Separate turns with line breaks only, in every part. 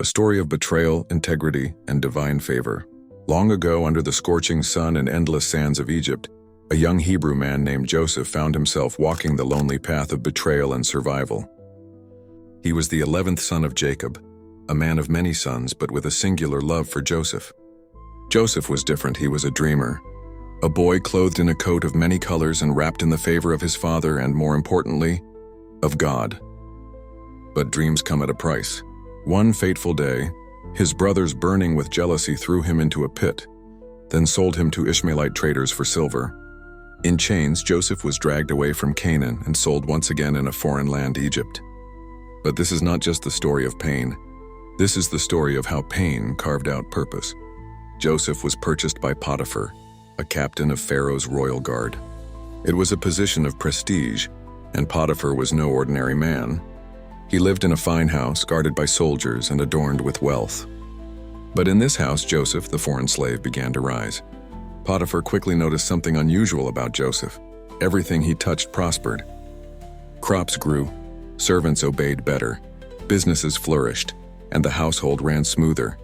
a story of betrayal, integrity, and divine favor. Long ago, under the scorching sun and endless sands of Egypt, a young Hebrew man named Joseph found himself walking the lonely path of betrayal and survival. He was the 11th son of Jacob, a man of many sons but with a singular love for Joseph. Joseph was different. He was a dreamer, a boy clothed in a coat of many colors and wrapped in the favor of his father and, more importantly, of God. But dreams come at a price. One fateful day, his brothers, burning with jealousy, threw him into a pit, then sold him to Ishmaelite traders for silver. In chains, Joseph was dragged away from Canaan and sold once again in a foreign land, Egypt. But this is not just the story of pain. This is the story of how pain carved out purpose. Joseph was purchased by Potiphar, a captain of Pharaoh's royal guard. It was a position of prestige, and Potiphar was no ordinary man. He lived in a fine house guarded by soldiers and adorned with wealth. But in this house, Joseph, the foreign slave, began to rise. Potiphar quickly noticed something unusual about Joseph. Everything he touched prospered. Crops grew, servants obeyed better, businesses flourished, and the household ran smoother.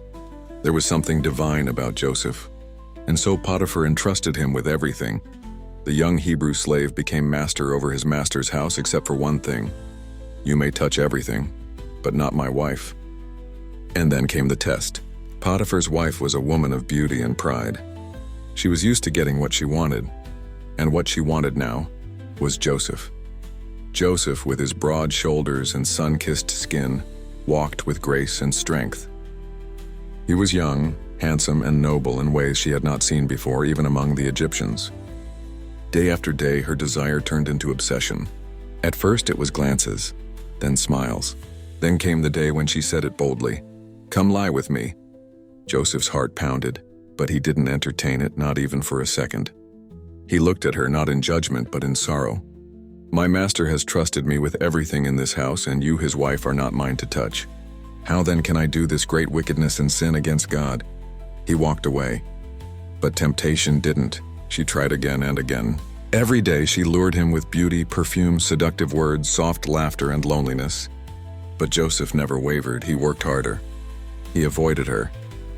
There was something divine about Joseph, and so Potiphar entrusted him with everything. The young Hebrew slave became master over his master's house except for one thing. "You may touch everything, but not my wife." And then came the test. Potiphar's wife was a woman of beauty and pride. She was used to getting what she wanted, and what she wanted now was Joseph. Joseph, with his broad shoulders and sun-kissed skin, walked with grace and strength. He was young, handsome, and noble in ways she had not seen before, even among the Egyptians. Day after day, her desire turned into obsession. At first it was glances, then smiles. Then came the day when she said it boldly, "Come lie with me." Joseph's heart pounded, but he didn't entertain it, not even for a second. He looked at her not in judgment, but in sorrow. "My master has trusted me with everything in this house, and you, his wife, are not mine to touch. How then can I do this great wickedness and sin against God?" He walked away. But temptation didn't. She tried again and again. Every day she lured him with beauty, perfume, seductive words, soft laughter, and loneliness. But Joseph never wavered. He worked harder. He avoided her.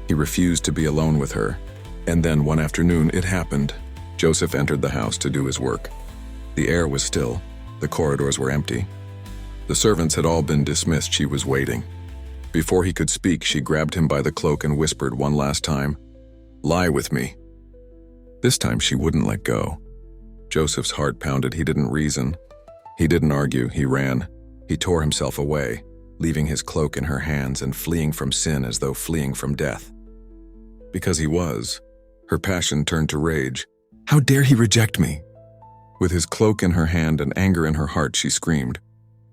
He refused to be alone with her. And then one afternoon it happened. Joseph entered the house to do his work. The air was still. The corridors were empty. The servants had all been dismissed. She was waiting. Before he could speak, she grabbed him by the cloak and whispered one last time, "Lie with me." This time she wouldn't let go. Joseph's heart pounded. He didn't reason. He didn't argue. He ran. He tore himself away, leaving his cloak in her hands and fleeing from sin as though fleeing from death. Because he was, her passion turned to rage. How dare he reject me? With his cloak in her hand and anger in her heart, she screamed,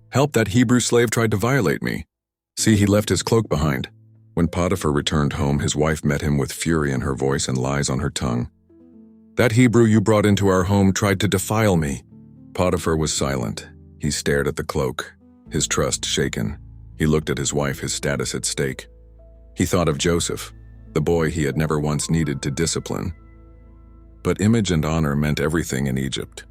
"Help, that Hebrew slave tried to violate me. See, he left his cloak behind." When Potiphar returned home, his wife met him with fury in her voice and lies on her tongue. "That Hebrew you brought into our home tried to defile me." Potiphar was silent. He stared at the cloak, his trust shaken. He looked at his wife, his status at stake. He thought of Joseph, the boy he had never once needed to discipline. But image and honor meant everything in Egypt.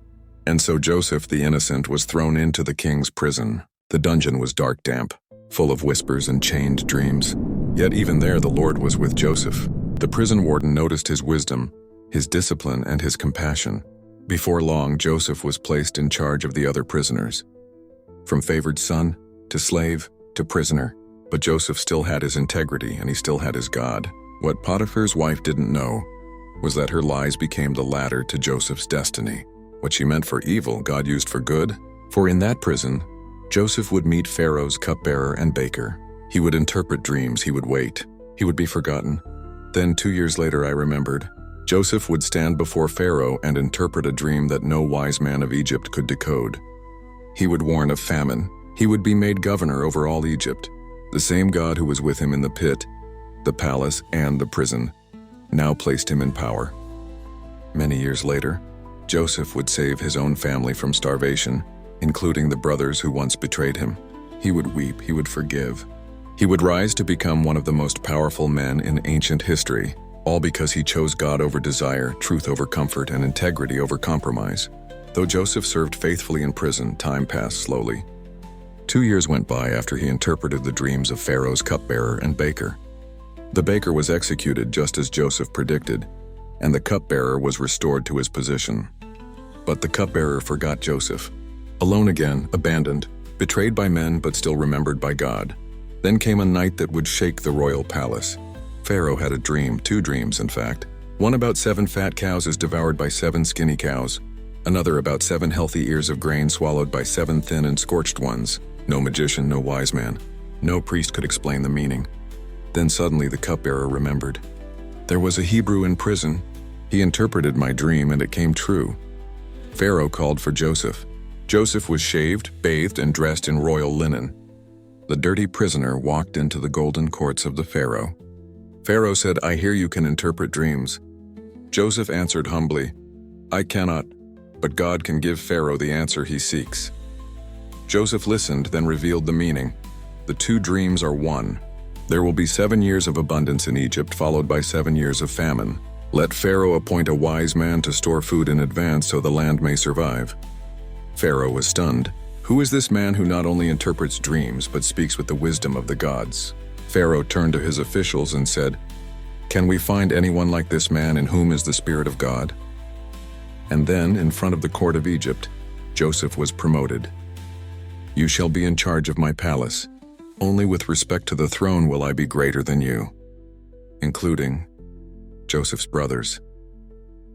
And so Joseph, the innocent, was thrown into the king's prison. The dungeon was dark, damp, full of whispers and chained dreams. Yet even there the Lord was with Joseph. The prison warden noticed his wisdom, his discipline, and his compassion. Before long, Joseph was placed in charge of the other prisoners. From favored son, to slave, to prisoner. But Joseph still had his integrity, and he still had his God. What Potiphar's wife didn't know was that her lies became the ladder to Joseph's destiny. What she meant for evil, God used for good. For in that prison, Joseph would meet Pharaoh's cupbearer and baker. He would interpret dreams. He would wait. He would be forgotten. Then 2 years later, I remembered. Joseph would stand before Pharaoh and interpret a dream that no wise man of Egypt could decode. He would warn of famine. He would be made governor over all Egypt. The same God who was with him in the pit, the palace, and the prison, now placed him in power. Many years later, Joseph would save his own family from starvation, including the brothers who once betrayed him. He would weep. He would forgive. He would rise to become one of the most powerful men in ancient history, all because he chose God over desire, truth over comfort, and integrity over compromise. Though Joseph served faithfully in prison, time passed slowly. 2 years went by after he interpreted the dreams of Pharaoh's cupbearer and baker. The baker was executed just as Joseph predicted, and the cupbearer was restored to his position. But the cupbearer forgot Joseph. Alone again, abandoned, betrayed by men but still remembered by God. Then came a night that would shake the royal palace. Pharaoh had a dream, 2 dreams in fact. One about 7 fat cows is devoured by 7 skinny cows. Another about 7 healthy ears of grain swallowed by 7 thin and scorched ones. No magician, no wise man. No priest could explain the meaning. Then suddenly the cupbearer remembered. There was a Hebrew in prison. He interpreted my dream and it came true. Pharaoh called for Joseph. Joseph was shaved, bathed, and dressed in royal linen. The dirty prisoner walked into the golden courts of the Pharaoh. Pharaoh said, "I hear you can interpret dreams." Joseph answered humbly, "I cannot, but God can give Pharaoh the answer he seeks." Joseph listened, then revealed the meaning. The 2 dreams are one. There will be 7 years of abundance in Egypt, followed by 7 years of famine. Let Pharaoh appoint a wise man to store food in advance so the land may survive. Pharaoh was stunned. Who is this man who not only interprets dreams but speaks with the wisdom of the gods? Pharaoh turned to his officials and said, "Can we find anyone like this man in whom is the Spirit of God?" And then, in front of the court of Egypt, Joseph was promoted. "You shall be in charge of my palace. Only with respect to the throne will I be greater than you," including Joseph's brothers.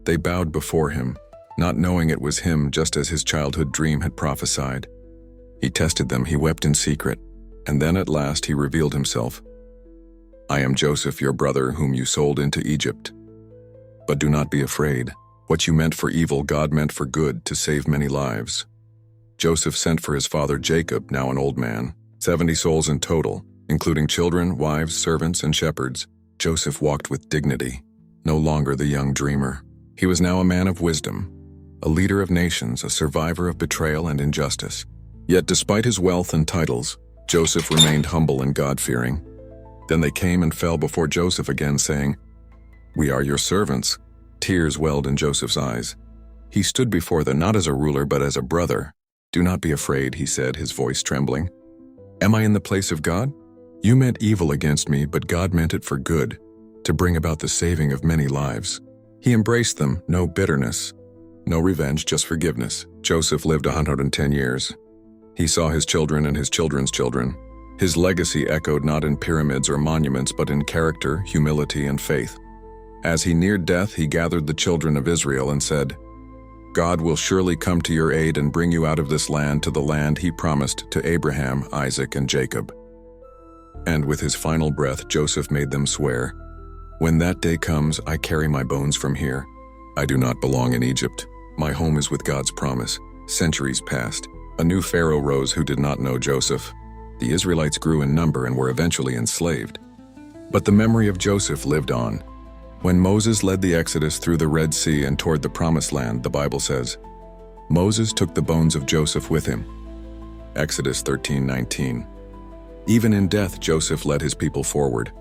They bowed before him, not knowing it was him, just as his childhood dream had prophesied. He tested them, he wept in secret, and then at last he revealed himself. "I am Joseph, your brother, whom you sold into Egypt. But do not be afraid. What you meant for evil, God meant for good, to save many lives." Joseph sent for his father Jacob, now an old man, 70 souls in total, including children, wives, servants, and shepherds. Joseph walked with dignity, no longer the young dreamer. He was now a man of wisdom, a leader of nations, a survivor of betrayal and injustice. Yet despite his wealth and titles, Joseph remained humble and God-fearing. Then they came and fell before Joseph again, saying, "We are your servants." Tears welled in Joseph's eyes. He stood before them not as a ruler but as a brother. "Do not be afraid," he said, his voice trembling. "Am I in the place of God? You meant evil against me, but God meant it for good, to bring about the saving of many lives." He embraced them, no bitterness, no revenge, just forgiveness. Joseph lived 110 years. He saw his children and his children's children. His legacy echoed not in pyramids or monuments, but in character, humility, and faith. As he neared death, he gathered the children of Israel and said, "God will surely come to your aid and bring you out of this land to the land he promised to Abraham, Isaac, and Jacob." And with his final breath, Joseph made them swear, "When that day comes, I carry my bones from here. I do not belong in Egypt. My home is with God's promise." Centuries passed. A new Pharaoh rose who did not know Joseph. The Israelites grew in number and were eventually enslaved. But the memory of Joseph lived on. When Moses led the Exodus through the Red Sea and toward the Promised Land, the Bible says, Moses took the bones of Joseph with him. Exodus 13:19. Even in death, Joseph led his people forward.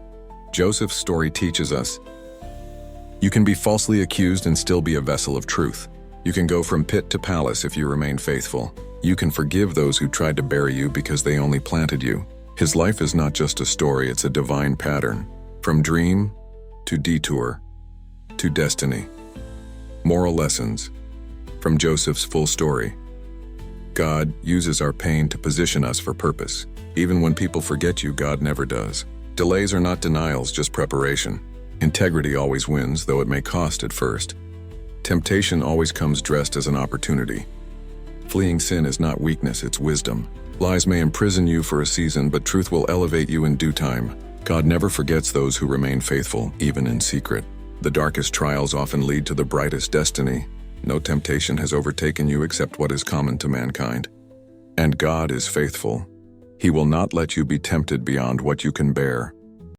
Joseph's story teaches us, you can be falsely accused and still be a vessel of truth. You can go from pit to palace if you remain faithful. You can forgive those who tried to bury you because they only planted you. His life is not just a story, it's a divine pattern. From dream to detour to destiny. Moral lessons from Joseph's full story. God uses our pain to position us for purpose. Even when people forget you, God never does. Delays are not denials, just preparation. Integrity always wins, though it may cost at first. Temptation always comes dressed as an opportunity. Fleeing sin is not weakness, it's wisdom. Lies may imprison you for a season, but truth will elevate you in due time. God never forgets those who remain faithful, even in secret. The darkest trials often lead to the brightest destiny. No temptation has overtaken you except what is common to mankind. And God is faithful. He will not let you be tempted beyond what you can bear.